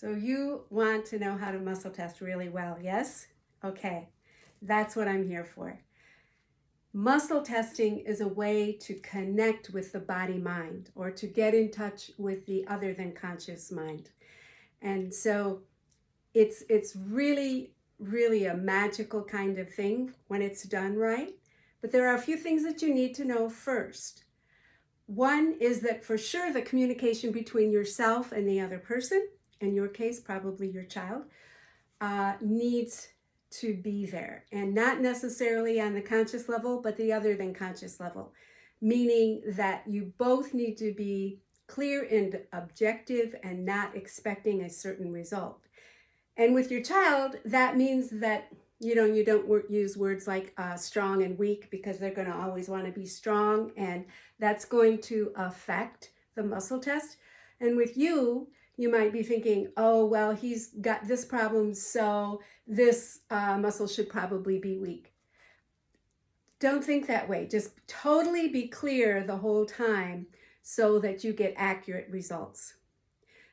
So you want to know how to muscle test really well, yes? Okay, that's what I'm here for. Muscle testing is a way to connect with the body-mind, or to get in touch with the other than conscious mind. And so it's really, really a magical kind of thing when it's done right. But there are a few things that you need to know first. One is that for sure the communication between yourself and the other person, in your case, probably your child, needs to be there, and not necessarily on the conscious level, but the other than conscious level, meaning that you both need to be clear and objective and not expecting a certain result. And with your child, that means that you don't use words like strong and weak, because they're going to always want to be strong, and that's going to affect the muscle test. And with you, you might be thinking, oh, well, he's got this problem, so this muscle should probably be weak. Don't think that way. Just totally be clear the whole time so that you get accurate results.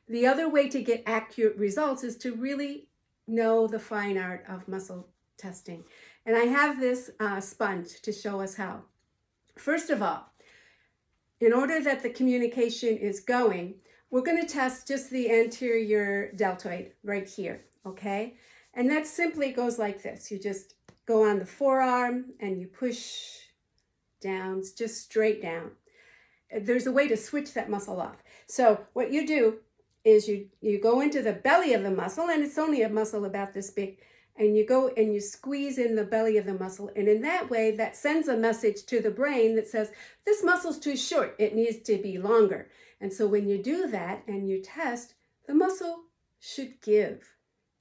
The other way to get accurate results is to really know the fine art of muscle testing. And I have this sponge to show us how. First of all, in order that the communication is going, we're going to test just the anterior deltoid right here, okay? And that simply goes like this. You just go on the forearm and you push down, just straight down. There's a way to switch that muscle off. So what you do is you go into the belly of the muscle, and it's only a muscle about this big, and you go and you squeeze in the belly of the muscle, and in that way that sends a message to the brain that says, this muscle's too short, it needs to be longer. And so when you do that and you test, the muscle should give.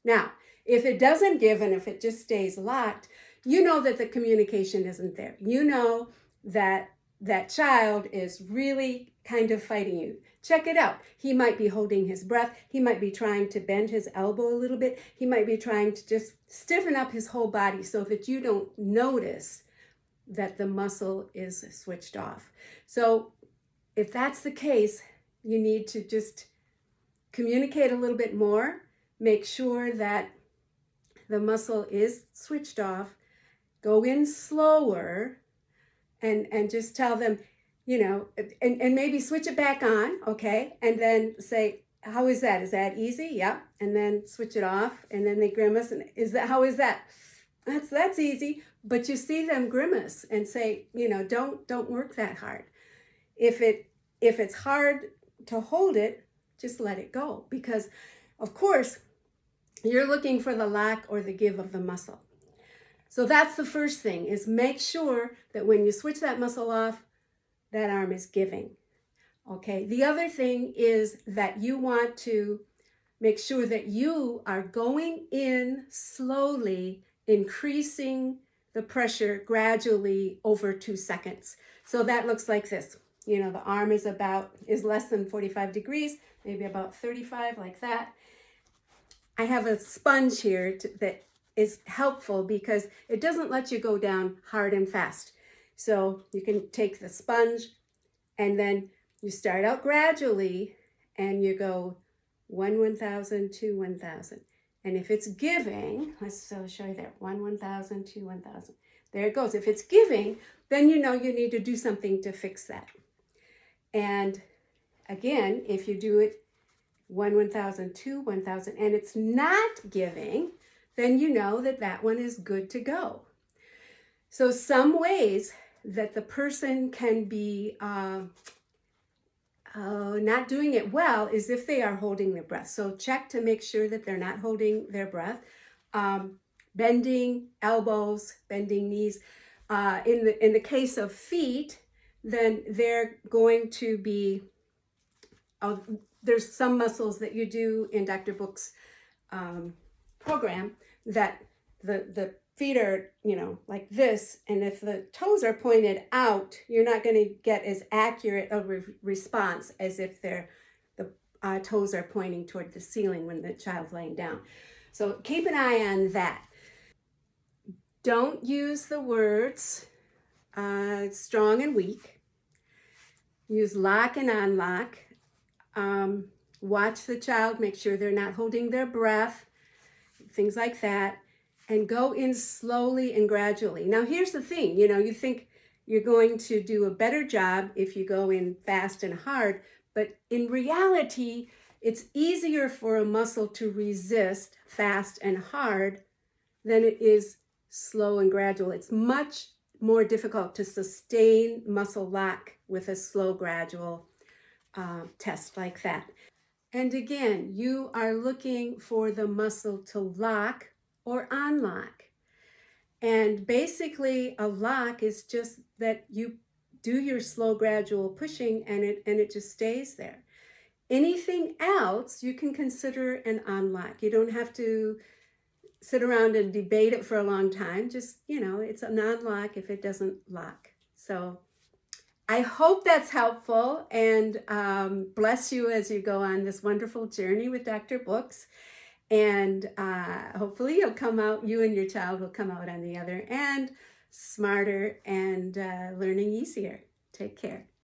Now, if it doesn't give and if it just stays locked, you know that the communication isn't there. You know that that child is really kind of fighting you. Check it out. He might be holding his breath. He might be trying to bend his elbow a little bit. He might be trying to just stiffen up his whole body so that you don't notice that the muscle is switched off. So if that's the case, you need to just communicate a little bit more. Make sure that the muscle is switched off. Go in slower and just tell them, and maybe switch it back on, okay? And then say, how is that? Is that easy? Yeah. And then switch it off, and then they grimace. And how is that? That's easy. But you see them grimace and say, don't work that hard. If it's hard to hold it, just let it go, because of course you're looking for the lock or the give of the muscle. So that's the first thing, is make sure that when you switch that muscle off, that arm is giving. Okay. The other thing is that you want to make sure that you are going in slowly, increasing the pressure gradually over 2 seconds. So that looks like this. The arm is less than 45 degrees, maybe about 35, like that. I have a sponge here that is helpful because it doesn't let you go down hard and fast. So you can take the sponge and then you start out gradually and you go 1,000, 2, 1,000. And if it's giving, I'll show you there, 1,000, 2, 1,000. There it goes. If it's giving, then you need to do something to fix that. And again, if you do it 1,000, 2, 1,000, and it's not giving, then you know that one is good to go. So some ways that the person can be not doing it well is if they are holding their breath. So check to make sure that they're not holding their breath. Bending elbows, bending knees. In the case of feet, then they're going to be, there's some muscles that you do in Dr. Book's program that the feet are, like this, and if the toes are pointed out, you're not going to get as accurate a response as if the toes are pointing toward the ceiling when the child's laying down. So keep an eye on that. Don't use the words strong and weak. Use lock and unlock. Watch the child, make sure they're not holding their breath, things like that, and go in slowly and gradually. Now, here's the thing, you think you're going to do a better job if you go in fast and hard, but in reality, it's easier for a muscle to resist fast and hard than it is slow and gradual. It's much more difficult to sustain muscle lock with a slow, gradual test like that. And again, you are looking for the muscle to lock or unlock. And basically, a lock is just that you do your slow, gradual pushing and it just stays there. Anything else you can consider an unlock. You don't have to sit around and debate it for a long time. Just, it's an unlock if it doesn't lock. So I hope that's helpful, and bless you as you go on this wonderful journey with Dr. Books. And hopefully you and your child will come out on the other end smarter and learning easier. Take care.